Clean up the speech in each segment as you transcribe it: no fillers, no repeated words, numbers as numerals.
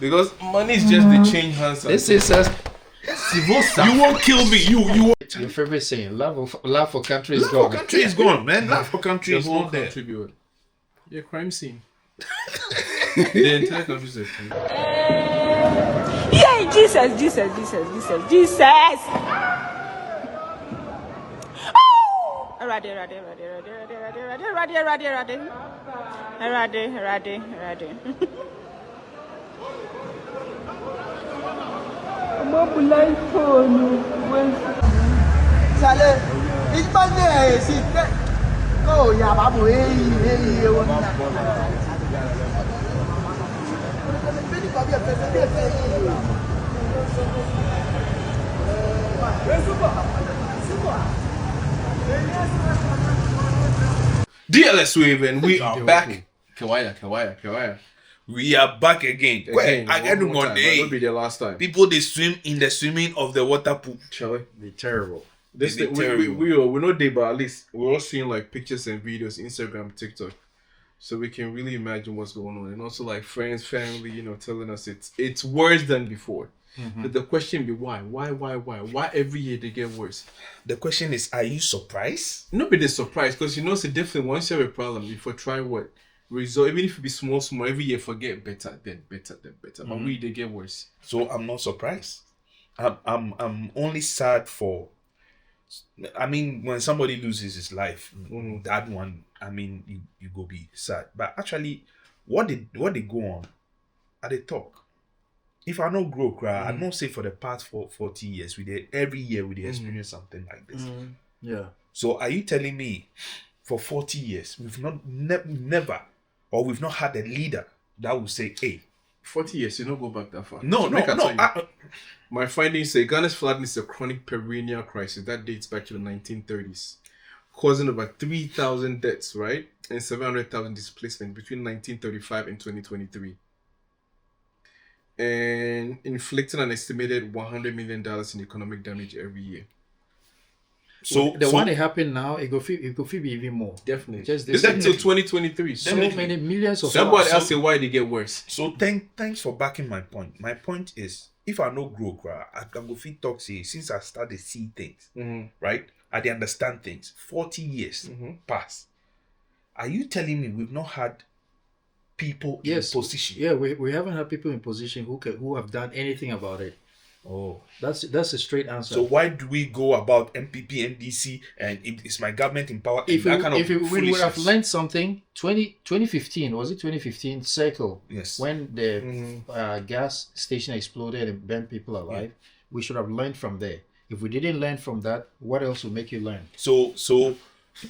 Because money is just the change hands. This is us. You won't kill me. You. Your favorite saying, love for country is Love gone. for country is gone, man. Love for country is not there. Contribute. Yeah, crime scene. The entire country is Yeah, Jesus. Oh! Ready. Sale, it's go, yeah, babu, DLS Wave, and we are back. Kawaya. We are back again. I don't want That'll be the last time. people they swim in the swimming of the water pool. Charlie. Be terrible. This They thing, be terrible. we're not there, but at least we're all seeing like pictures and videos, Instagram, TikTok, so we can really imagine what's going on, and also like friends, family, telling us it's worse than before. But the question be why every year they get worse? The question is, are you surprised? Not be the surprise, because it's different. Once you have a problem, you for try what result, even if it be small, every year forget better. But we they get worse. So I'm not surprised. I'm only sad for. I mean, when somebody loses his life, that one. I mean, you go be sad. But actually, what they go on, at the talk. If I no grow, I don't say for the past 40 years, every year we experience something like this. Yeah. So are you telling me, for 40 years we've not never, or we've not had a leader that will say, "Hey, 40 years, you don't go back that far. no." My findings say Ghana's flooding is a chronic perennial crisis that dates back to the 1930s, causing over 3,000 deaths, right, and 700,000 displacement between 1935 and 2023, and inflicting an estimated $100 million in economic damage every year. So The one that happened now, it could be even more. Definitely. Just Is this. that till 2023? So many millions of Somebody dollars. else say why they get worse. So thanks for backing my point. My point is, if I no grow, I can go fit talk say since I started see things, right? I dey understand things. 40 years pass. Are you telling me we've not had people in position? Yeah, we haven't had people in position who have done anything about it. Oh, That's a straight answer. so why do we go about MPP, NDC, and it's my government in power? if and we, that kind of if we would have foolishness? learned something, 2015, was it 2015 cycle? Yes. When the gas station exploded and burned people alive, we should have learned from there. If we didn't learn from that, what else will make you learn? So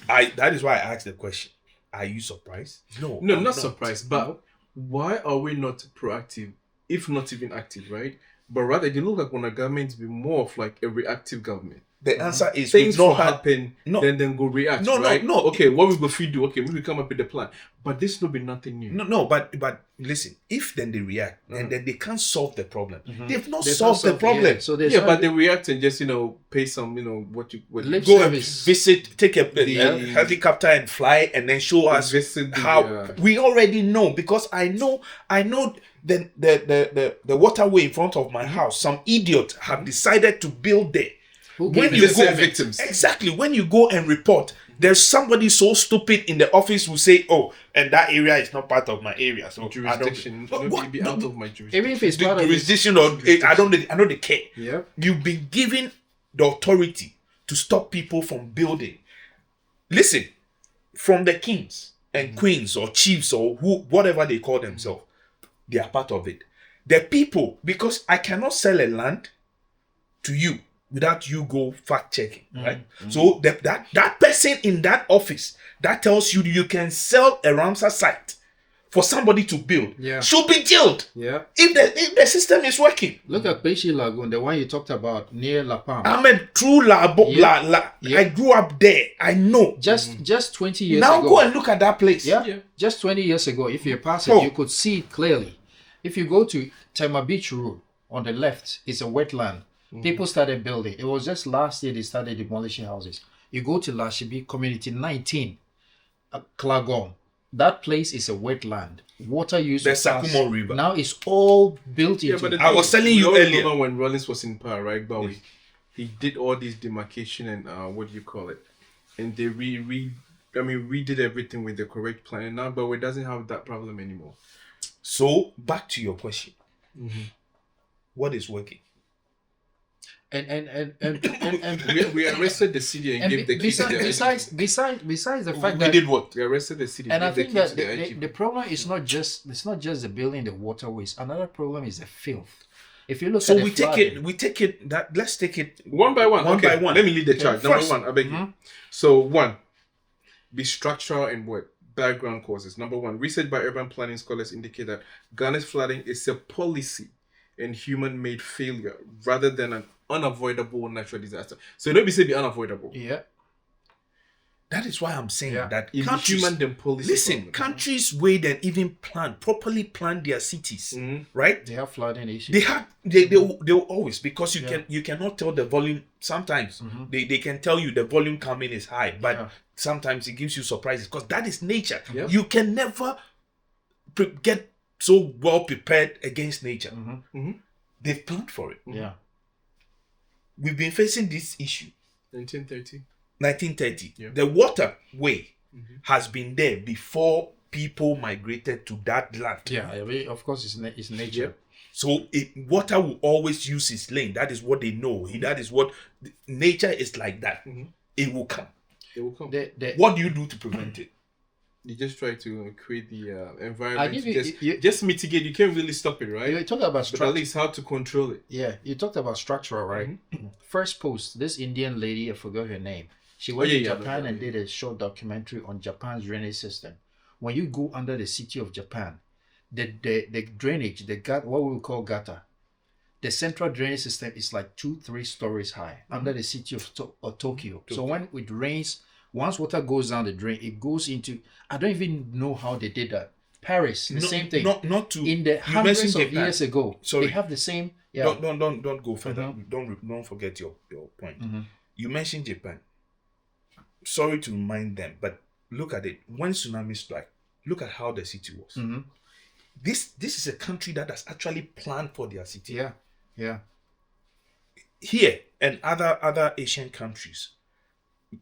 that is why I asked the question. Are you surprised? No, No, I'm not surprised. But No. why are we not proactive, if not even active, right? But rather, they look like when a government be more of like a reactive government. The answer is Things we've will not had. happen, No. then go react. No, no, right? no. Okay, what we go feed do? Okay, maybe come up with a plan. But this will be nothing new. No, but listen. If then they react and then they can't solve the problem, they've not They've solved not the problem. yeah, so there's Yeah, but they react and just pay some what Lip Go service. and visit, take a helicopter and fly, and then show us Visit the, how we already know, because I know the waterway in front of my house. Some idiot have decided to build there. Who When gave you them- go victims. exactly when you go and report, there's somebody so stupid in the office who say, "Oh, and that area is not part of my area, so jurisdiction. I don't." Maybe out of my jurisdiction. even if it's The part of it, jurisdiction or I don't know they care. yeah. You've been given the authority to stop people from building. Listen, from the kings and queens or chiefs or whatever they call themselves, they are part of it. The people, because I cannot sell a land to you without you go fact checking, right? So that person in that office that tells you you can sell a Ramsar site for somebody to build should be jailed. Yeah. If the system is working. Look at Peshi Lagoon, the one you talked about near La Palma. I'm a true I grew up there. I know. Just 20 years Now ago. go and look at that place. Yeah. Just 20 years ago, if you pass it, you could see it clearly. If you go to Tema Beach Road, on the left, it's a wetland. People started building. It was just last year they started demolishing houses. You go to Lashibi Community 19, Klagom, that place is a wetland. Water used The to pass. Sakumo River. Now it's all built into. the I was thing- telling we you all earlier. remember when Rollins was in power, right, Bowie? He did all these demarcation and what do you call it? And they redid everything with the correct plan. And now Bowie doesn't have that problem anymore. So back to your question. What is working? and We arrested the city and gave the keys to the IGP. besides the fact We that did what? We arrested the city and I gave the think keys that to the the IGP. problem is not just the building the waterways. Another problem is the filth. If you look So at the we flooding, take it that let's take it One by one. One Okay, by one. Let me lead the charge. Number First. one, I beg you. So one, be structural and what? Background causes. Number one, research by urban planning scholars indicate that Ghana's flooding is a policy and human-made failure rather than an unavoidable natural disaster. So don't be say be unavoidable. yeah, That is why I'm saying Yeah. that It's countries, human than policy. listen, problem. countries way than even properly plan their cities, right? they have flooding issues. They will always, because you cannot tell the volume. Sometimes they can tell you the volume coming is high, but sometimes it gives you surprises because that is nature. Yeah. You can never get so well prepared against nature. They've planned for it. Yeah. We've been facing this issue 1930. 1930. Yeah. The waterway has been there before people migrated to that land. Yeah, I mean, of course, it's nature. So water will always use its lane. That is what they know. That is what nature is like that. It will come. It will come. What do you do to prevent it? You just try to create the I environment. give to you- just mitigate. You can't really stop it, right? You talk about But at structure. least how to control it. Yeah, you talked about structural, right? First post, this Indian lady, I forgot her name. She went yeah, to yeah, Japan yeah. and did a short documentary on Japan's drainage system. When you go under the city of Japan, the drainage, what we call gutter, the central drainage system is like 2-3 stories high under the city of Tokyo. So when it rains, once water goes down the drain, it goes into, I don't even know how they did that. Paris, the same thing. Not to In the you hundreds mentioned of Japan. years ago, Sorry. they have the same. Yeah. Don't go further. Don't forget your point. You mentioned Japan. Sorry to remind them, but look at it. When tsunami struck, look at how the city was. This is a country that has actually planned for their city. Yeah. Yeah. Here and other Asian countries,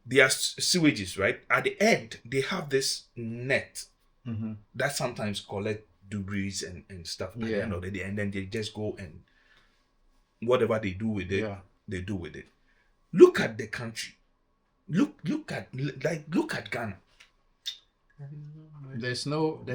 their sewages, right? At the end, they have this net that sometimes collect debris and stuff at the end of the day, and then they just go and whatever they do with it, they do with it. Look at the country. Look at Ghana.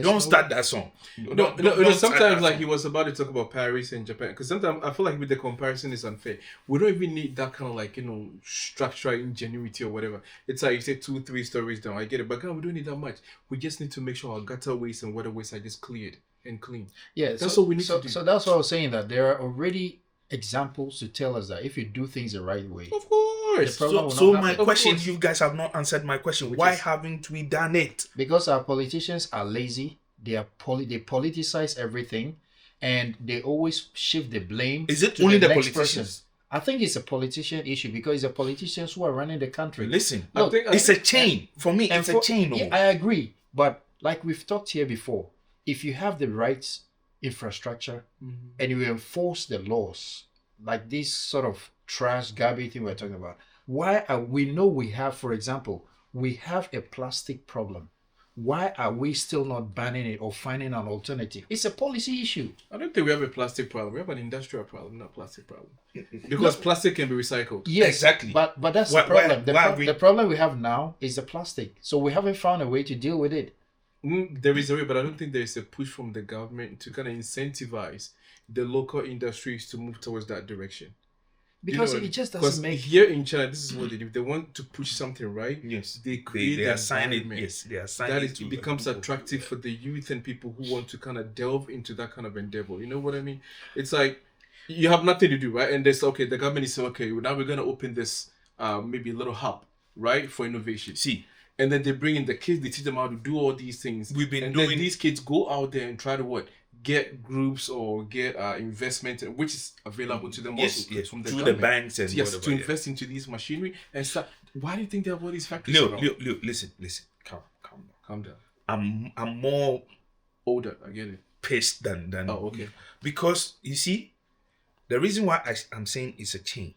Don't start that song. No, Don't start sometimes that like song. he was about to talk about Paris and Japan, because sometimes I feel like with the comparison is unfair. We don't even need that kind of like, structural ingenuity or whatever. It's like you say 2-3 stories down. I get it, but God, we don't need that much. We just need to make sure our gutter waste and waterways are just cleared and clean. Yeah, That's what we need to do. So that's what I was saying, that there are already examples to tell us that if you do things the right way, Of course. The problem will So not my happen. question, you guys have not answered my question. Why haven't we done it? because our politicians are lazy, they politicize everything, and they always shift the blame. Is it to only the next politicians? person. I think it's a politician issue because it's the politicians who are running the country. Listen, Look, it's a chain. For me, it's a chain. Yeah, I agree. But like we've talked here before, if you have the right infrastructure and you enforce the laws, like this sort of trash garbage thing we're talking about, we have, for example, we have a plastic problem. Why are we still not banning it or finding an alternative? It's a policy issue. I don't think we have a plastic problem. We have an industrial problem, not a plastic problem. Because plastic can be recycled. Yes, Exactly. But that's Why- the problem. why The problem we have now is the plastic. So we haven't found a way to deal with it. There is a way, but I don't think there is a push from the government to kind of incentivize the local industries to move towards that direction. Because it just doesn't make... Here in China, this is what they do. If they want to push something, right? Yes, They create they the assign it. environment Yes, they assign that it to becomes people. attractive for the youth and people who want to kind of delve into that kind of endeavor. You know what I mean? It's like you have nothing to do, right? And there's the government is saying, okay, now we're gonna open this maybe a little hub, right, for innovation. See, And then they bring in the kids, they teach them how to do all these things. We've been and doing- then these kids go out there and try to what? Get groups or get investment, which is available to them yes, also yes, from the through the government. banks and Yes, whatever. to yeah. invest into these machinery and start. Why do you think they have all these factories? Leo, around? Leo, listen. Calm down. Calm down. I'm more Older, I get it. pissed than Oh, okay. because you see, the reason why I'm saying it's a chain.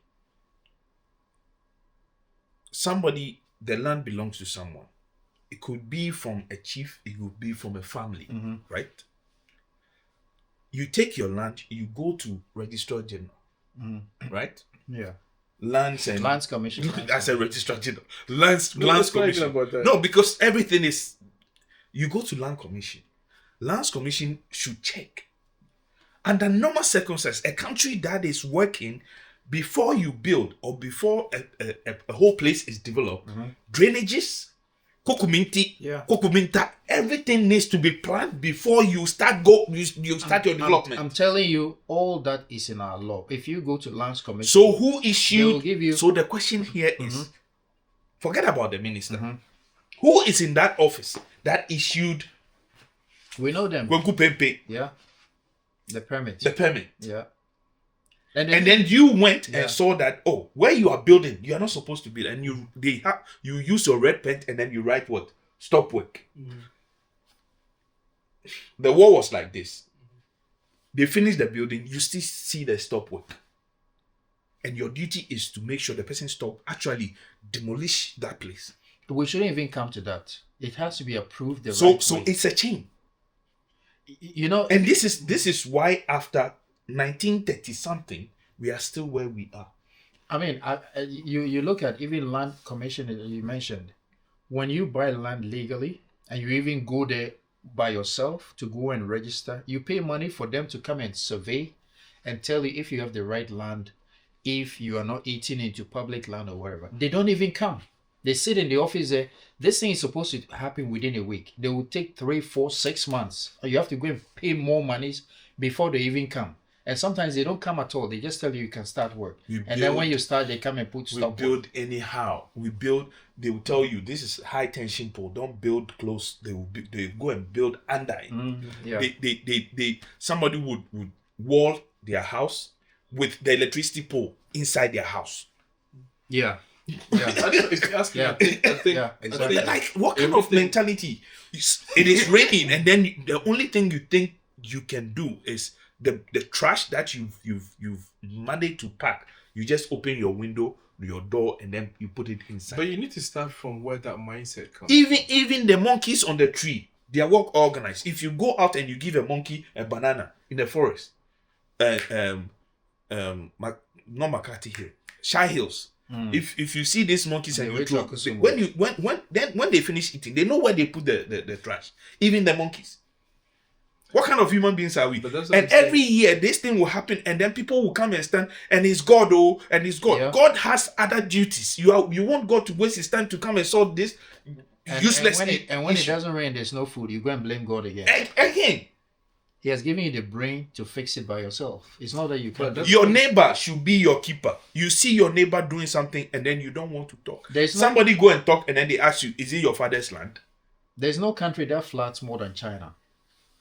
The land belongs to someone. It could be from a chief, it could be from a family, right? You take your land, you go to Registrar General, right? Yeah. Lands Commission. As a Registrar General. Lands let's not Commission. even about that. No, because everything is, you go to Land Commission. Lands Commission should check. Under normal circumstances, a country that is working before you build or before a whole place is developed, drainages, kokuminta, everything needs to be planned before you start you start your development. I'm telling you, all that is in our law. If you go to Lands Commission, So who they will issued? give you. So the question here is, forget about the minister. Who is in that office that issued We know them. Gwenku Pempe Yeah. The permit. the permit? Yeah. And then you went Yeah. and saw that, oh, where you are building, you are not supposed to build, and you use your red pen and then you write what? Stop work. The wall was like this. They finish the building, you still see the stop work. And your duty is to make sure the person actually demolish that place. We shouldn't even come to that. It has to be approved the So right way. it's a chain. You know, And this is why after 1930 something, we are still where we are. I mean, you look at even Land Commission that you mentioned. When you buy land legally and you even go there by yourself to go and register, you pay money for them to come and survey and tell you if you have the right land, if you are not eating into public land or whatever. They don't even come. They sit in the office there. This thing is supposed to happen within a week. They will take 3, 4, 6 months. You have to go and pay more monies before they even come. And sometimes they don't come at all. They just tell you can start work. Then when you start, they come and put We stop build work. anyhow. They will tell you this is high tension pole. Don't build close. They go and build under it. Yeah. They somebody would wall their house with the electricity pole inside their house. Yeah. I don't know, if you ask me, Yeah. I think Yeah, exactly. Like what kind of mentality? It is raining, and then the only thing you think you can do is the trash that you've managed to pack. You just open your window, your door, and then you put it inside. But you need to start from where that mindset comes. Even the monkeys on the tree, their work organized. If you go out and you give a monkey a banana in the forest, not McCarthy Hill, Shy Hills. If you see these monkeys and They you wait throw, till Kusum when they finish eating, they know where they put the trash. Even the monkeys. What kind of human beings are we? But that's what And I'm saying. every year this thing will happen, and then people will come and stand, and it's God, and it's God. Yeah. God has other duties. You want God to waste his time to come and solve this useless And when it issue. doesn't rain, there's no food. You go and blame God again. Again, He has given you the brain to fix it by yourself. It's not that you can. But your neighbor should be your keeper. You see your neighbor doing something, and then you don't want to talk. There's no- Somebody go and talk, and then they ask you, "Is it your father's land?" There's no country that floods more than China.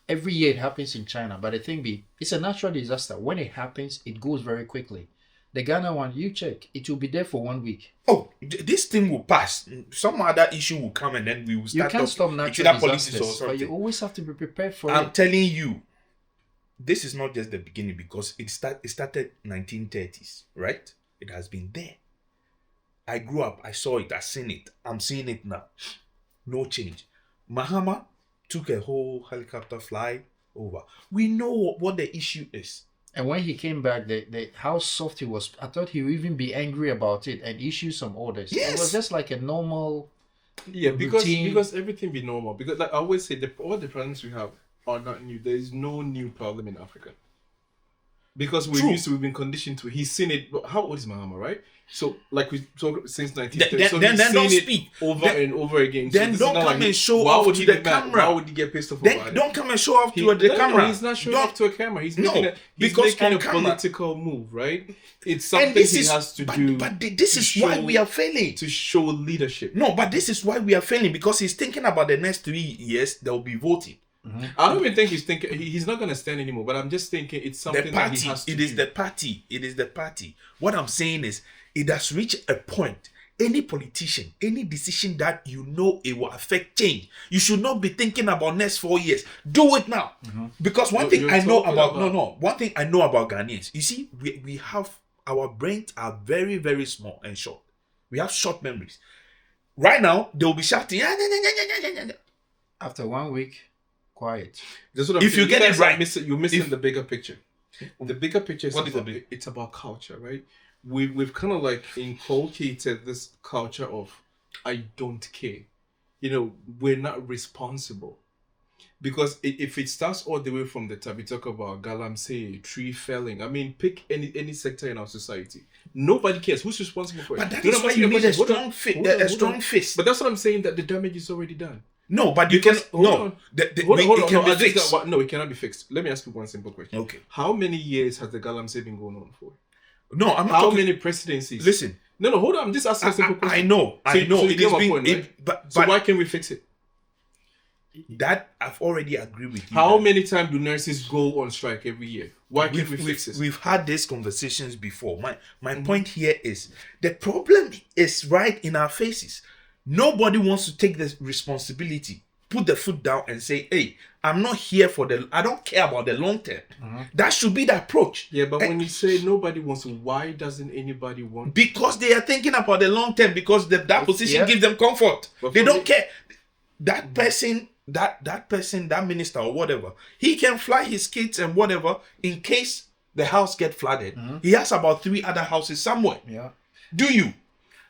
Every year it happens in China, but the thing it's a natural disaster. When it happens, it goes very quickly. The Ghana one, you check, it will be there for 1 week. Oh, this thing will pass. Some other issue will come, and then we will You start. can't stop It's natural either policies or disasters, but you something. always have to be prepared for I'm it. telling you, this is not just the beginning, because it started 1930s, right? It has been there. I grew up, I saw it, I seen it. I'm seeing it now. No change. Mahama took a whole helicopter fly over. We know what the issue is. And when he came back, how soft he was, I thought he would even be angry about it and issue some orders. It Yes. was just like a normal. Yeah, routine. because everything be normal. Because like I always say, all the problems we have are not new. There is no new problem in Africa. Because we've been conditioned to. He's seen it. How old is Mahama, right? So like we talked since 1930. So then he's don't seen it speak. over and over again. So Then this is don't not come like, and show why off would to he the get mad? camera. Why would he get pissed off Then about it? don't come and show off to the camera. No, he's not showing Don't- off to a camera. He's No, making because a on camera- political move, right? It's And something this he is has to but, do. But this to is why show- we are failing. to show leadership. No, but this is why we are failing, because he's thinking about the next 3 years. There will be voting. I don't even think he's thinking he's not gonna stand anymore. But I'm just thinking it's The something that he party. has to It do. is the party. It is the party. What I'm saying is, it has reached a point any politician, any decision that you know it will affect change, you should not be thinking about next 4 years. Do it now. Because one thing I know about one thing I know about Ghanaians, you see, we have our brains are very, very small and short. We have short memories. Right now, they will be shouting. After 1 week, quiet. That's what I'm If saying. you get it right, you're missing the bigger picture. The bigger picture is What is about, the it's about culture, right? We've kind of like inculcated this culture of I don't care. You know, we're not responsible. Because if it starts all the way from the top, we talk about galamsey, tree felling. I mean, pick any sector in our society. Nobody cares. Who's responsible for it? but that is why you need a strong fist. But that's what I'm saying, that the damage is already done. No, but you Because- can hold no. on. It can be fixed. No, it cannot be fixed. Let me ask you one simple question. Okay. How many years has the galamsey been going on for? No, I'm not How talking. many presidencies? Listen, No, hold on. I'm just asking a simple I question. know. So It you is get my being. point, right? But So why can't we fix it? that I've already agreed with you. How that many times do nurses go on strike every year? Why can't we fix this? We've had these conversations before. My point here is the problem is right in our faces. Nobody wants to take the responsibility, put the foot down and say, hey, I'm not here I don't care about the long term. That should be the approach. Yeah, but when you say nobody wants to, why doesn't anybody want? Because they are thinking about the long term, because that position Yeah. gives them comfort. But They for don't me- care. That person, that minister or whatever, he can fly his kids and whatever in case the house get flooded. He has about 3 other houses somewhere. Yeah. Do you?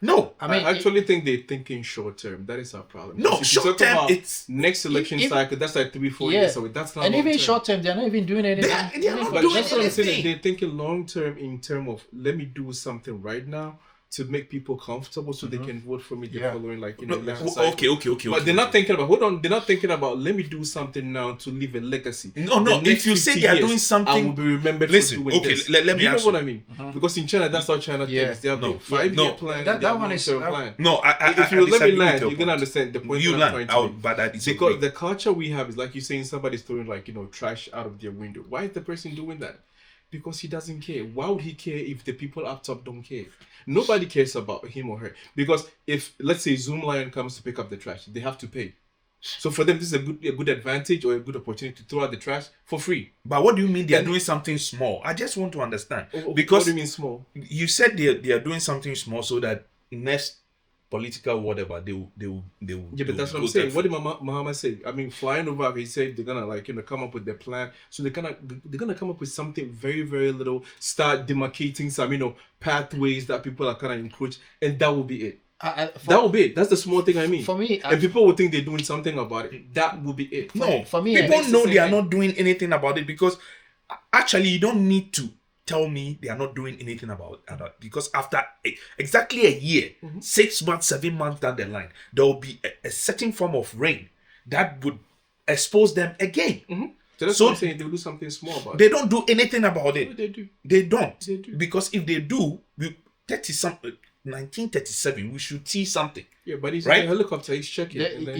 No. I mean, I actually think they're thinking short term. That is our problem. No, Because if you short talk term, about it's- next election if- cycle. That's like 3-4 yeah. years away. That's not and long even term. short term, they're not even doing anything. They are not But doing that's what I'm saying. anything. They're thinking long term in terms of let me do something right now to make people comfortable so they can vote for me the Yeah. following like No, election cycle. okay. But they're not thinking about, hold on, they're not thinking about, let me do something now to leave a legacy. No, The next if you say 50 they are years, doing something- I will be remembered Listen, for doing okay, this. let me Do you know ask what you. I mean? Because in China, that's how China Yeah. thinks. They have No. a 5-year No. plan, That they have one a is- long-term plan. No, If you I let me disagree with land, your you're gonna point. understand the point You that I'm land, trying to make. but I disagree. Because the culture we have is like you're saying somebody's throwing like, trash out of their window. Why is the person doing that? Because he doesn't care. Why would he care if the people up top don't care? Nobody cares about him or her. Because if, let's say, Zoom Lion comes to pick up the trash, they have to pay. So for them, this is a good advantage or a good opportunity to throw out the trash for free. But what do you mean they are doing something small? I just want to understand. What Because do you mean small? you said they are doing something small so that next political whatever they will Yeah, but that's what I'm saying. What did Muhammad say? I mean, flying over, he said they're gonna come up with their plan. So they're gonna come up with something very, very little. Start demarcating some pathways that people are kind of encroach, and that will be it. That will be it. That's the small thing I mean. For me, and people will think they're doing something about it. That will be it. No, for me, people it's the know same they are thing. not doing anything about it, because actually you don't need to tell me they are not doing anything about it, because after exactly a year, 6 months, 7 months down the line, there will be a certain form of rain that would expose them again. So that's So- what I'm saying. They'll do something small about They don't do anything about it. it. They do. They don't. They do. Because if they do, 1937, we should see something. Yeah, but he's Right? in a helicopter. He's checking. and then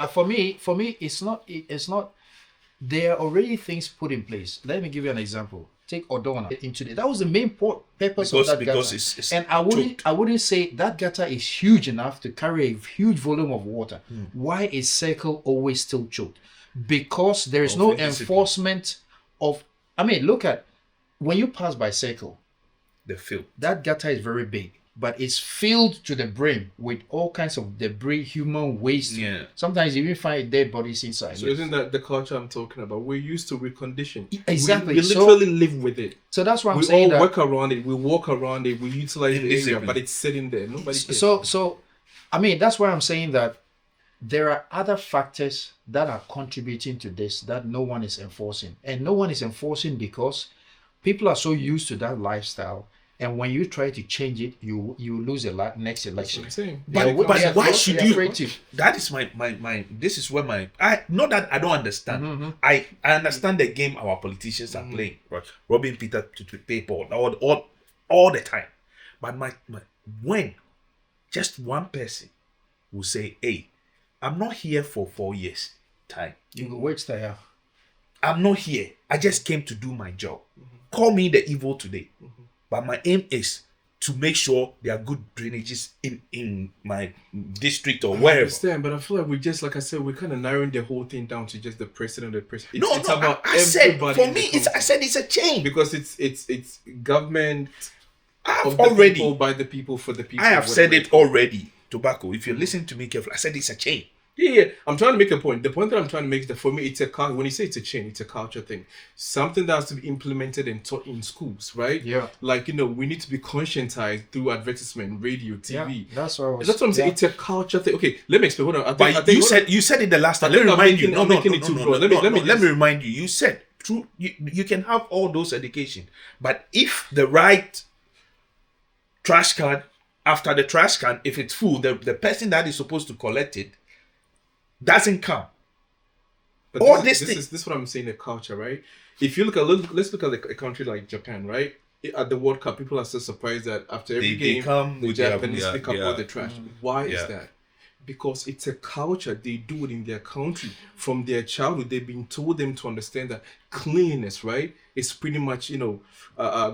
For me, it's not. There are already things put in place. Let me give you an example. Take Odona into it. That was the main purpose of that Because gutter. it's And choked. I wouldn't say that gutter is huge enough to carry a huge volume of water. Why is Circle always still choked? Because there is no indiscipline. enforcement of. I mean, look at when you pass by Circle. the field. That gutter is very big, but it's filled to the brim with all kinds of debris, human waste. Yeah. Sometimes you even find dead bodies inside. So isn't that the culture I'm talking about? We're used to recondition. Exactly. We So- literally live with it. So that's why I'm We saying all that. work around it. We walk around it. We utilize the area, Indiscipline. but it's sitting there. Nobody cares. So, I mean, that's why I'm saying that there are other factors that are contributing to this that no one is enforcing, and no one is enforcing because people are so used to that lifestyle. And when you try to change it, you lose the next election. I'm saying. But They are- why they should are you? afraid to. That is my this is where I not that I don't understand. I understand the game our politicians are playing, right? Robbing Peter to pay Paul all the time. But my when just one person will say, "Hey, I'm not here for 4 years time. You go wait there. I'm not here. I just came to do my job. Call me the evil today. But my aim is to make sure there are good drainages in my district or I wherever. understand, but I feel like we just, like I said, we're kind of narrowing the whole thing down to just the president. It's about I said, everybody. for me, it's a chain. Because it's government I've of the already, people, by the people, for the people. I have said whatever. it already, Tobacco. If you listen to me carefully, I said it's a chain. Yeah. I'm trying to make a point. The point that I'm trying to make is that for me, it's a culture. When you say it's a chain, it's a culture thing. Something that has to be implemented and taught in schools, right? Yeah. Like, we need to be conscientized through advertisement, radio, TV. Yeah, that's what I'm saying. It's a culture thing. Okay, let me explain. Hold on. I think You said it the last time. I Let me think I'm remind you. making- No, I'm no, making no, it no, too no, broad. no, Let me no, just- let me remind you. You said true. You can have all those education, but if the right trash can, after the trash can, if it's full, the person that is supposed to collect it doesn't come. But All this this is what I'm saying, the culture, right? If you let's look at a country like Japan, right? At the World Cup, people are so surprised that after every They game, come the with their- Japanese yeah, pick up yeah. all the trash. Why is Yeah. that? Because it's a culture. They do it in their country. From their childhood, they've been told them to understand that cleanliness, right, is pretty much,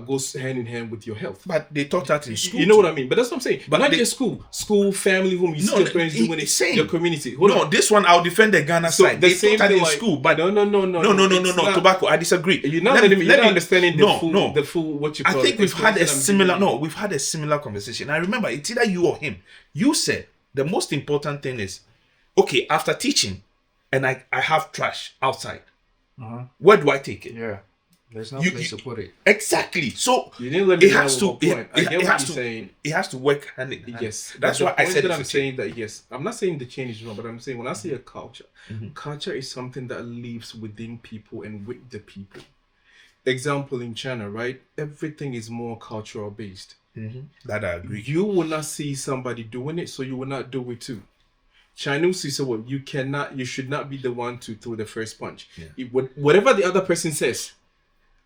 goes hand in hand with your health. But they taught that in school. You know what I mean? But that's what I'm saying. But not they- just school, family, home. You see your parents doing it. it's same. Your community. Hold on. No, this one I'll defend the Ghana So side. the They same taught that thing in like- school, but no, it's not- Tobacco. I disagree. You're not Let letting me. You're me- not understanding no, the full. no. The full. What you call I think it, we've had a explanation I'm similar. giving you. No, we've had a similar conversation. I remember it's either you or him. You said the most important thing is, okay, after teaching, and I have trash outside. Where do I take it? Yeah. There's no You- place you- to put it. Exactly. So You didn't let me it know has to. what point. I get It what has you're to. saying. It has to work hand in hand. Yes, That's but why the I point said that it's I'm a chain. saying that yes, I'm not saying the change is wrong, but I'm saying when I say a culture, culture is something that lives within people and with the people. Example in China, right? Everything is more cultural based. That I agree. You will not see somebody doing it, so you will not do it too. Chinese say, well, you should not be the one to throw the first punch. Whatever the other person says,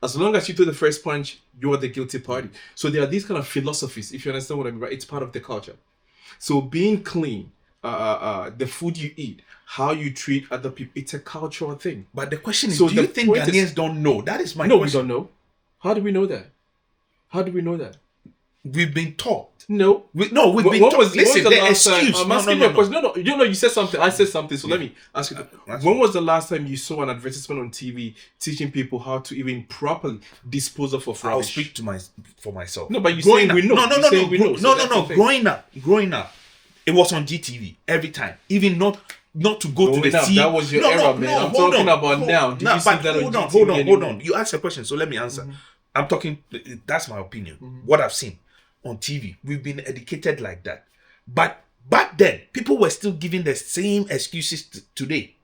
as long as you throw the first punch, you're the guilty party. So there are these kind of philosophies, if you understand what I mean, right? It's part of the culture. So being clean, the food you eat, how you treat other people, it's a cultural thing. But the question is, So do you the think point is- Ghanaians don't know? That is my No, we question. don't know. How do we know that? How do we know that? We've been taught. No. We've been When taught. was Listen, the the last time? excuse. I'm asking you a question. No. You said something. I said something. So let me ask you. that's When was the last time you saw an advertisement on TV teaching people how to even properly dispose of rubbish? I'll speak for myself. No, but you Growing saying we up- know. No, You're saying we know. So no. that's the thing. Growing up, it was on GTV every time. Even not to go to Growing the up, sea. that was your era, man. I'm hold talking on, about hold- now. Did nah, you see but that on hold GTV on. anymore? You asked a question, so let me answer. I'm talking. That's my opinion. What I've seen on TV, we've been educated like that. But back then, people were still giving the same excuses today.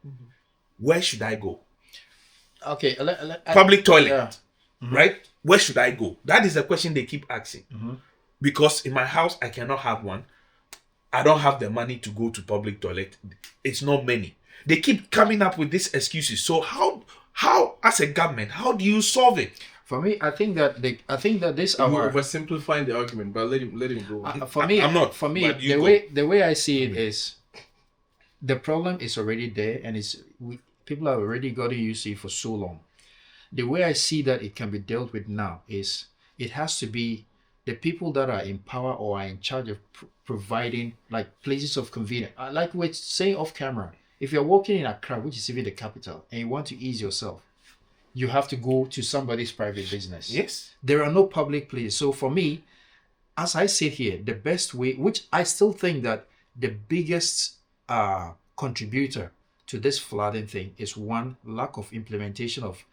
Where should I go? Okay. Public toilet, Yeah. right? Where should I go? That is the question they keep asking. Because in my house, I cannot have one. I don't have the money to go to public toilet. It's not many. They keep coming up with these excuses. So how as a government, how do you solve it? For me, I think that this You're our oversimplifying the argument, but let him go. for me, I'm not, For me, but you go. the way I see it is, the problem is already there, and people have already gotten used to it for so long. The way I see that it can be dealt with now is it has to be the people that are in power or are in charge of providing like places of convenience. Like we're saying off camera, if you're walking in Accra, which is even the capital, and you want to ease yourself, you have to go to somebody's private business. Yes. There are no public places. So for me, as I sit here, the best way, which I still think that the biggest contributor to this flooding thing is one, lack of implementation of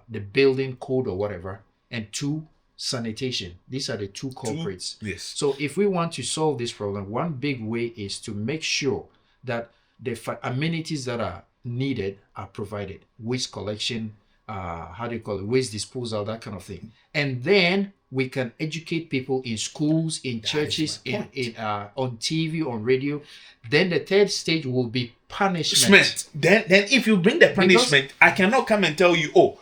the building code or whatever, and two, sanitation. These are the two culprits. Yes. So if we want to solve this problem, one big way is to make sure that the amenities that are needed are provided. Waste collection, waste disposal, that kind of thing. And then we can educate people in schools, in churches, in on TV, on radio. Then the third stage will be punishment. Then if you bring the punishment, I cannot come and tell you,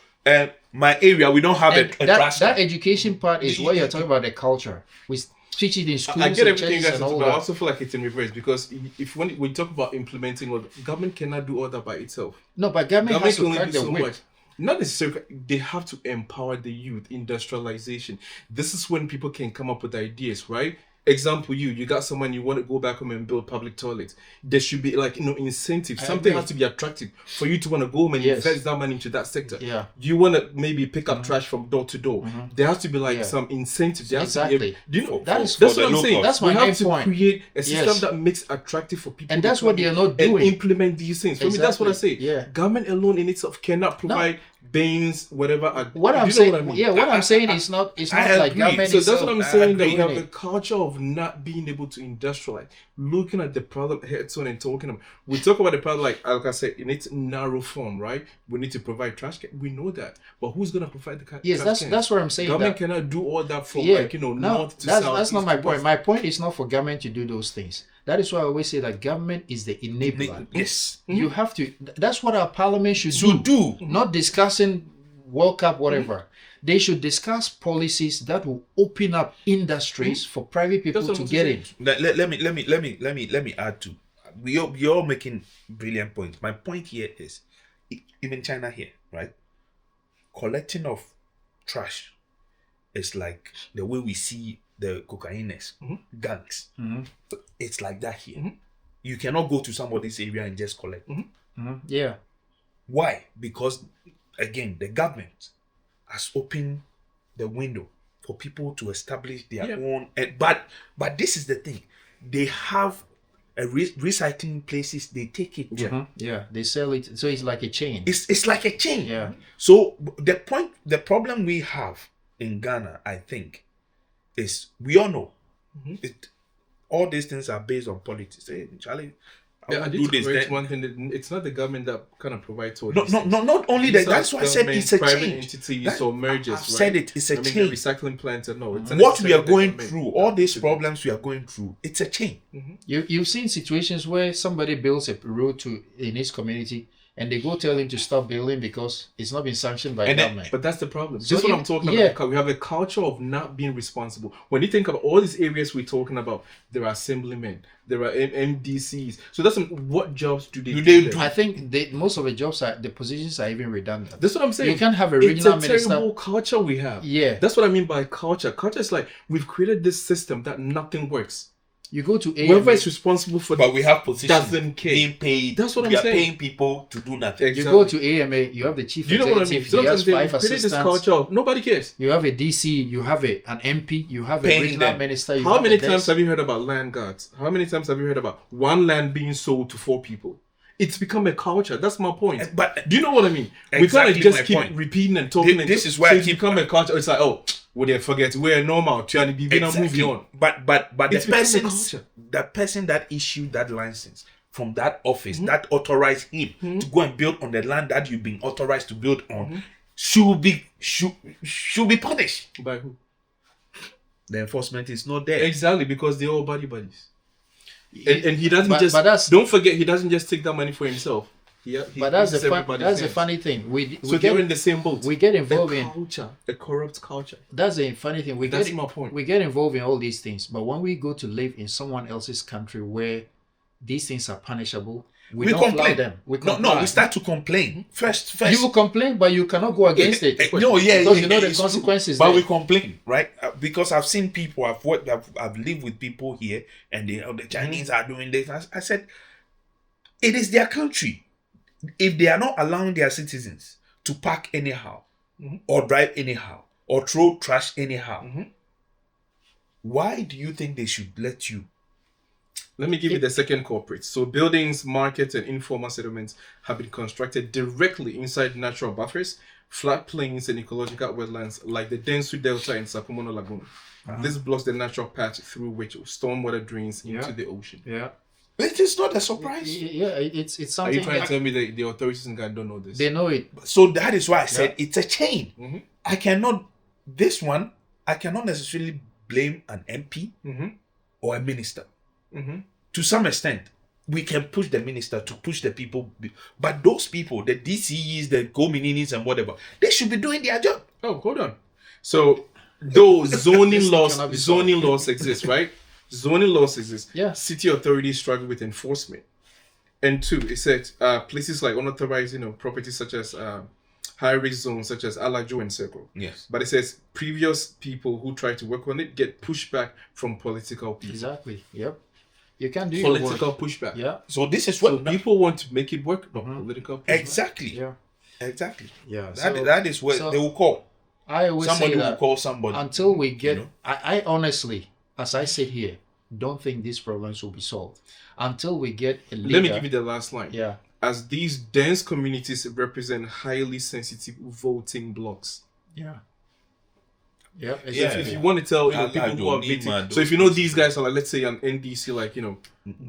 my area, we don't have a trash that can. education part is what you're talking about, the culture. We teach it in schools, I get in everything you churches guys and are all talking about. I that. also feel like it's in reverse because when we talk about implementing, government cannot do all that by itself. No, but government has Government can to only crack do the so whip. much. Not necessarily. They have to empower the youth. Industrialization. This is when people can come up with ideas, right? Example, you got someone, you want to go back home and build public toilets. There should be like, incentive. Something has to be attractive for you to want to go home and invest that money into that sector. Yeah. You want to maybe pick up trash from door to door. There has to be like some incentive. There has to be Exactly. that's for what the I'm saying. locals. That's my we main have to point. create a system Yes. that makes it attractive for people. And to that's what come they are in not and doing. implement these things. For me, that's what I say. Exactly. Yeah. Government alone in itself cannot provide bains, whatever. What I'm you know saying, what I mean? what I'm saying is not. It's I not like agree. government. So that's what I'm saying. That we doing have it. the culture of not being able to industrialize, looking at the problem heads on and talking about. We talk about the problem like I said in its narrow form, right? We need to provide trash can. We know that, but who's gonna provide the Yes, trash cans? that's what I'm saying. Government that- cannot do all that from Yeah, like no, north to that's south. that's not east my to point. west. My point is not for government to do those things. That is why I always say that government is the enabler. Yes. You have to. That's what our parliament should To do. Not discussing World Cup, whatever. They should discuss policies that will open up industries for private people That's what to I'm get saying. in. Let me add to. You're all making brilliant points. My point here is, even China here, right? Collecting of trash is like the way we see the cocainers, gangs. It's like that here. You cannot go to somebody's area and just collect. Yeah. Why? Because again, the government has opened the window for people to establish their own. But this is the thing: they have a recycling places. They take it. Yeah. They sell it, so it's like a chain. It's like a chain. Yeah. So the problem we have in Ghana, I think, is we all know it. All these things are based on politics. Hey, Charlie, Yeah, I will did do this. correct Then. one thing. That it's not the government that kind of provides all No, these no, things. no, not only that. These are That's why I said it's a private change. entities or mergers, I've right? said it. It's a I mean, change. the recycling plants. No, it's a What we are necessary going thing. through, all these problems we are going through, it's a chain. You've seen situations where somebody builds a road in his community and they go tell him to stop building because it's not been sanctioned by And then- government. But that's the problem. So This is what if- I'm talking yeah. about. We have a culture of not being responsible. When you think about all these areas we're talking about, there are assemblymen, there are MDCs. So that's what jobs do they Do they there? do? I think most of the jobs the positions are even redundant. That's what I'm saying. You can't have a It's regional a minister. terrible culture we have. Yeah. That's what I mean by culture. Culture is like we've created this system that nothing works. You go to Whoever AMA, is responsible for But we have positions doesn't care. being paid. That's what I'm we are saying. paying people to do nothing. you go to AMA, you have the chief Do you know what I mean? executive, So he I'm has saying 5 we've created this assistants, culture of nobody cares. you have a DC, you have an MP, you have a Paying regional them. minister. You How have many a times desk. have you heard about land guards? How many times have you heard about one land being sold to 4 people? It's become a culture. That's my point. But Do you know what I mean? We Exactly can't just my keep point. repeating and talking. This and is why so I it's keep- become a culture. It's like, oh, would they forget? We're normal. Trying to be exactly. moving on. But It's the become a person, culture. the person that issued that license from that office that authorized him to go and build on the land that you've been authorized to build on should be punished. By who? The enforcement is not there. Exactly, because they're all buddies. And he doesn't But just. that's- Don't forget, he doesn't just take that money for himself. He But that's uses the everybody's names. funny thing. We So they're in the same boat. we get involved a in culture, a corrupt culture. that's the funny thing. That's my point. We get involved in all these things, but when we go to live in someone else's country where these things are punishable, we don't allow complain. them. We No, comply. we start to complain. First. You will complain, but you cannot go against it. No, yeah, because yeah, you know the it's true. consequences. But there. we complain, right? Because I've seen people, I've lived with people here, and the Chinese are doing this. I said, it is their country. If they are not allowing their citizens to park anyhow, or drive anyhow, or throw trash anyhow, why do you think they should let you? Let me give you the second culprit. So buildings, markets, and informal settlements have been constructed directly inside natural buffers, floodplains, and ecological wetlands like the Densu Delta and Sakumono Lagoon. This blocks the natural path through which stormwater drains into the ocean. yeah, It is not a surprise. yeah, it's Are something you trying to that tell me that the authorities in Ghana don't know this? they know it. So that is why I said it's a chain. I cannot necessarily blame an MP or a minister. To some extent, we can push the minister to push the people, but those people, the DCEs, the communities and whatever, they should be doing their job. Oh, hold on. So those zoning This laws, cannot be zoning laws exist, right? Zoning laws exist. Yeah. City authorities struggle with enforcement. And 2, it said places like unauthorized, properties such as high-risk zones such as Alajo and Circle. Yes. But it says previous people who try to work on it get pushback from political people. Exactly. Yep. You can do your work. Political pushback. Yeah. So this is So what people want to make it work, not political pushback. exactly. Yeah. Exactly. Yeah. That is what they will call. I always Somebody say will that call somebody. until we get, you know? I honestly, as I sit here, don't think these problems will be solved until we get a leader. Let me give you the last line. Yeah. As these dense communities represent highly sensitive voting blocks. Yeah. Yeah. Yeah. If you want to tell I people who don't are need voting, my so if you know these guys are like, let's say an NDC, like, block,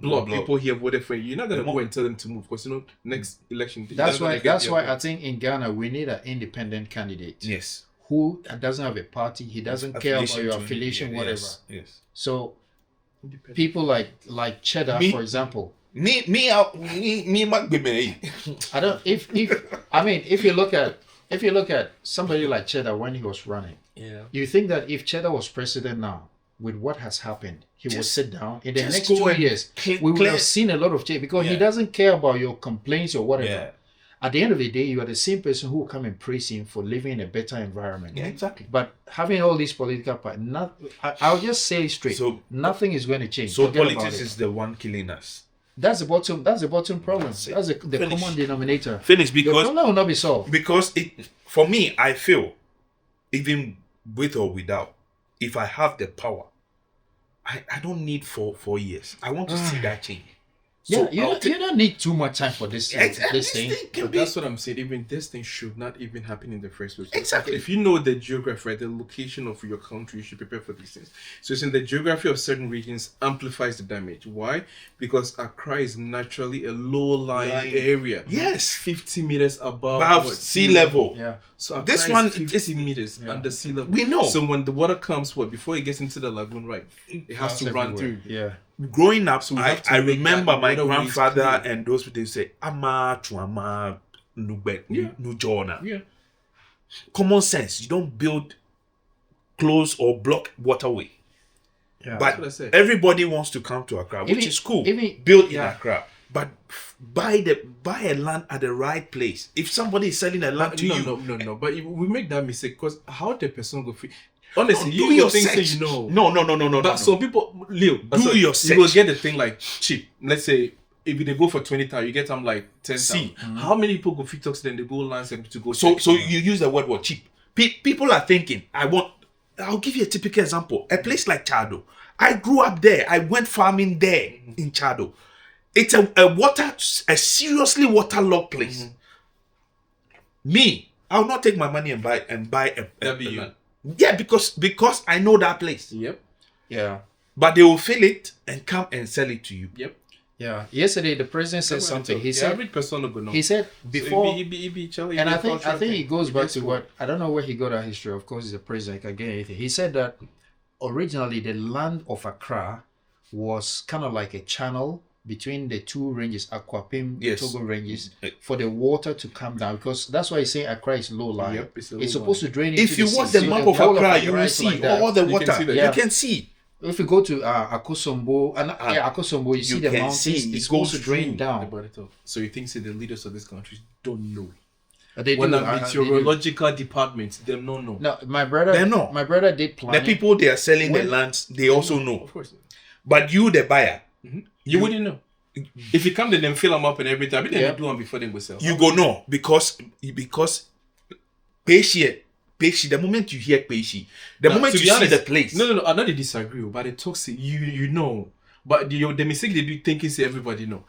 Block. people here voted for you, you're not gonna go and tell them to move because next election. That's why. they're gonna get their I vote. think in Ghana we need an independent candidate Yes. who doesn't have a party. He doesn't care about your to- affiliation, yeah, whatever. Yes. So people like Cheddar, Me? for example. Me, I don't. If I mean, if you look at somebody like Cheddar when he was running, Yeah. you think that if Cheddar was president now, with what has happened, he will Just- sit down in the just next go 2 and years. clear- We would clear- have seen a lot of change because he Yeah. doesn't care about your complaints or whatever. Yeah. At the end of the day, you are the same person who will come and praise him for living in a better environment. Yeah, exactly. But having all these political parties, I'll just say it straight. So- nothing is going to change. So Forget about politics it. is the one killing us. That's the bottom. That's the bottom problem. That's the Finish. common denominator. Finish The because problem will not be solved. for me, I feel even with or without, if I have the power, I don't need 4 years. I want to see that change. Yeah, So you don't need too much time for this this thing. can But be- that's what I'm saying. Even this thing should not even happen in the first place. Exactly. If you know the geography, right, the location of your country, you should prepare for these things. So it's in the geography of certain regions amplifies the damage. Why? Because Accra is naturally a low-lying Lying. area. Yes. 50 meters above above sea level. Yeah. So Accra This is one 50 meters under sea level. We know. So when the water comes, before it gets into the lagoon, right, it has to run through. Yeah. Growing up, we have to I make remember that my waterways grandfather clear. and those people say, "Ama to ama nube Yeah. nujona." Yeah. Common sense. You don't build, close or block waterway. Yeah. what I But said. everybody wants to come to Accra, which Even- is cool. even- Build in yeah. Accra, but buy a land at the right place. If somebody is selling a land to you, No. But we make that mistake because how the person go free? Honestly, do you your will think search. say you know. No. But some people, Leo, Do your you will search. get the thing like cheap. Let's say if they go for 20,000, you get them like 10,000. See. How many people go fit talks then they go lands and to go? So check? you use the word cheap. People are thinking, I'll give you a typical example. A place like Chado. I grew up there. I went farming there in Chado. It's a seriously waterlogged place. Me, I'll not take my money and buy a That'd be you. land. Yeah, because I know that place. Yep. Yeah. But they will fill it and come and sell it to you. Yep. Yeah. Yesterday the president said something. He the said average person will go no. he said before Charlie, and I think it goes back to what I don't know where he got that history. Of course, he's a president. He can get anything. He said that originally the land of Accra was kind of like a channel between the two ranges, Akwapim, Yes. Togo ranges, for the water to come down because that's why he's saying Accra is low lying. Yep, it's a it's low supposed to drain into If you the watch sea. the So map the of whole Accra, you will Accra is see like that. all the You can water. see that. You Yeah. can see. If you go to Akosombo, Akosombo, you see the can mountains. see It's it supposed to goes drain through down. So you think say the leaders of this country don't know? They When do. I'm They do. meteorological department, they don't know. No, my brother. They know. My brother did plan. The people they are selling When- the lands, they also know. Of course. But you, the buyer, You wouldn't know. If you come, then fill them up and everything. But then Yeah. they do them before they go sell. you go know because Peishi, the moment you hear Peishi, the moment to you be see honest, the place, No. I know they disagree, but they talk say you know. But the mistake they do thinking say everybody know.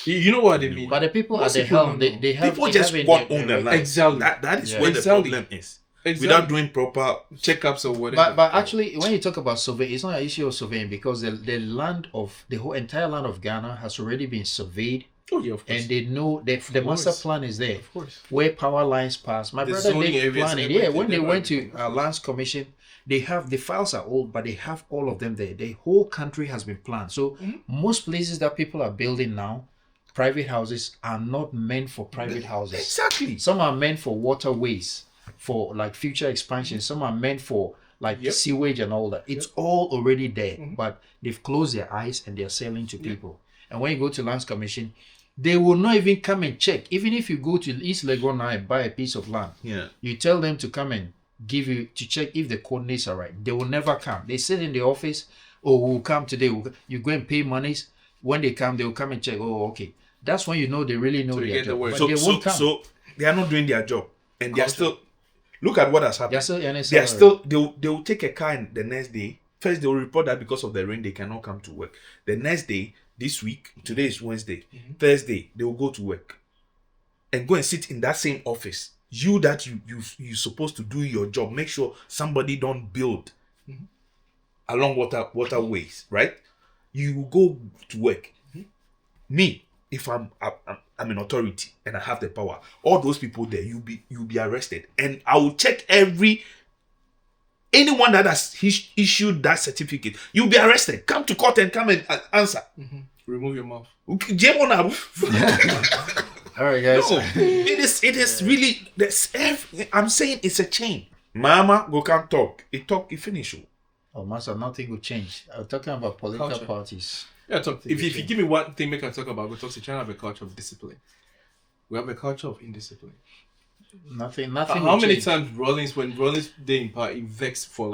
You know what they mean? But the people at Most the people helm, don't know. they have. people they just have in want their- own the land. Exactly. That is Yeah. where the Exactly. problem is. Exactly. Without doing proper. checkups or whatever. But actually, when you talk about survey, it's not an issue of surveying because the land of the whole entire land of Ghana has already been surveyed, oh yeah, of course. and they know the master course. plan is there. Of course. Where power lines pass. My The brother zoning did areas, planning. Yeah, everything, when they they're went to right. Lands Commission, they have the files are old, but they have all of them there. The whole country has been planned. So most places that people are building now, private houses are not meant for private houses. Exactly. Some are meant for waterways, for like future expansion. Some are meant for like Yep. sewage and all that. It's all already there, but they've closed their eyes and they're selling to people. And when you go to Lands Commission, They will not even come and check. Even if you go to East Legon now and buy a piece of land, you tell them to come and give you to check if the coordinates are right. They will never come. They sit in the office. Oh, we'll come today. You go and pay monies. When they come, they will come and check. Oh, okay. That's when you know they really know their job. But they won't come. So they are not doing their job, and they are still. Look at what has happened. They are still. They will take a car and the next day. First, they will report that because of the rain, they cannot come to work. The next day, this week, today is Wednesday, Thursday, they will go to work and go and sit in that same office. You you're supposed to do your job. Make sure somebody don't build along waterways, right? You will go to work. Me, if I'm an authority and I have the power, all those people there, you'll be arrested, and I will check anyone that has issued that certificate, you'll be arrested. Come to court and come and answer. Remove your mouth. All right, guys. No, it is really. I'm saying it's a chain. Mama go come talk. It finish. Oh, master, nothing will change. I'm talking about political parties. Yeah, if you give me one thing, make I talk about. We talk to China have a culture of discipline. We have a culture of indiscipline. Nothing. How many times when Rollins Day in part, he vexed for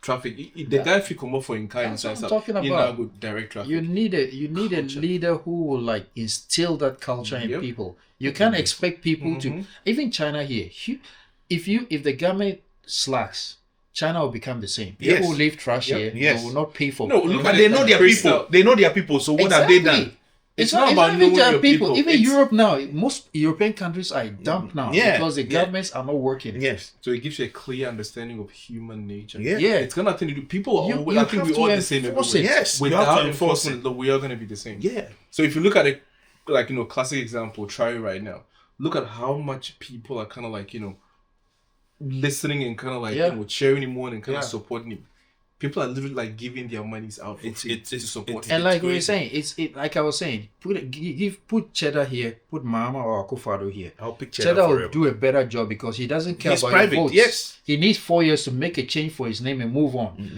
traffic. The guy if you come up for in car inside, talking about. Good direct traffic. You need a leader who will instill that culture in people. You can't expect people to. Even China here, if the government slacks, China will become the same. People will leave trash here. They will not pay for. No, but they know their people. They know their people. So what have they done? It's not about knowing your people. Even Europe now, most European countries are dumped now because the governments are not working. Yes. So it gives you a clear understanding of human nature. Yeah. It's got nothing to do. People are always, I think we're all the same everywhere. Yes. Without enforcement, we are going to be the same. Yeah. So if you look at it, classic example, try it right now. Look at how much people are kind of listening and kind of cheering him on and kind of supporting him. People are literally giving their monies out for free to support. And like we were saying, like I was saying, put Cheddar here, put Mama or Akufo-Addo here. I'll pick Cheddar will forever. do a better job because he doesn't care about private, votes. yes. He needs 4 years to make a change for his name and move on.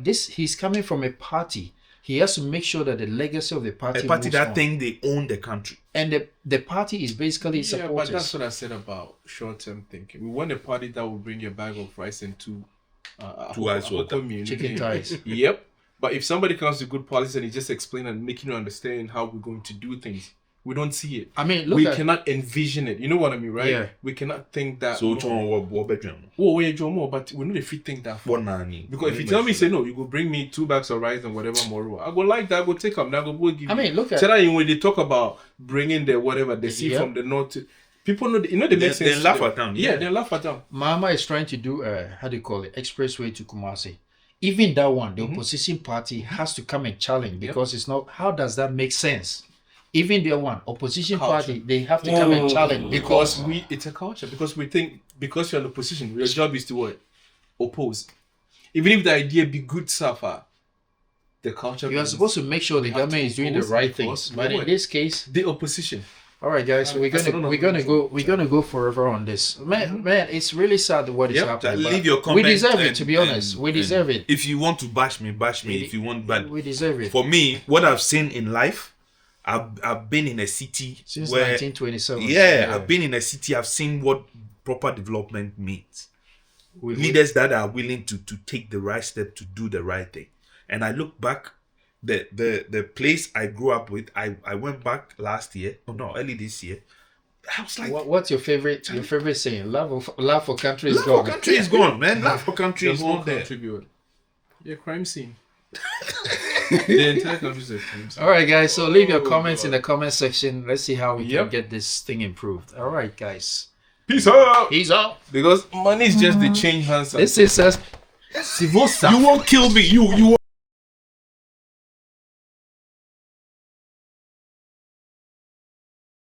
He's coming from a party. He has to make sure that the legacy of the party moves that on. think they own the country. And the party is basically supporters. But that's what I said about short-term thinking. We want a party that will bring you a bag of rice and two ice water. Chicken thighs. Yep. But if somebody comes with good policy and he just explain and making you understand how we're going to do things, we don't see it. I mean, we cannot envision it. You know what I mean, right? Yeah. We cannot think that. So, but we know if we think that. Because if you tell me, say no, you go bring me 2 bags of rice and whatever more. I go like that. I go take them. Now go give you. I mean, look at. When they talk about bringing the whatever they see from the north. People know, they make sense. They laugh at them. Yeah, they laugh at them. Mama is trying to do expressway to Kumasi. Even that one, the opposition party has to come and challenge because it's not. How does that make sense? Even the one opposition party, they have to come and challenge because it's a culture. Because we think because you're in opposition, your job is to what? Oppose. Even if the idea be good so far, the culture. You are supposed to make sure the government is doing the right things. But in this case, the opposition. All right, guys. So we're gonna go forever on this. Man, it's really sad what is happening. Leave your comment. We deserve it, to be honest. We deserve it. If you want to bash me. If you want, but we deserve it. For me, what I've seen in life, I've been in a city since 1927. Yeah, I've been in a city. I've seen what proper development means. Leaders that are willing to take the right step to do the right thing. And I look back. The place I grew up with, I went back early this year. I was like, what's your favorite saying? Love for country is gone. Love for country is gone, man. Love for country is not there. Yeah, crime scene. The entire country is a crime scene. All right, guys. So leave your comments in the comment section. Let's see how we can get this thing improved. All right, guys. Peace out. Peace out. Because money is just the change hands. This is us. You won't kill me. You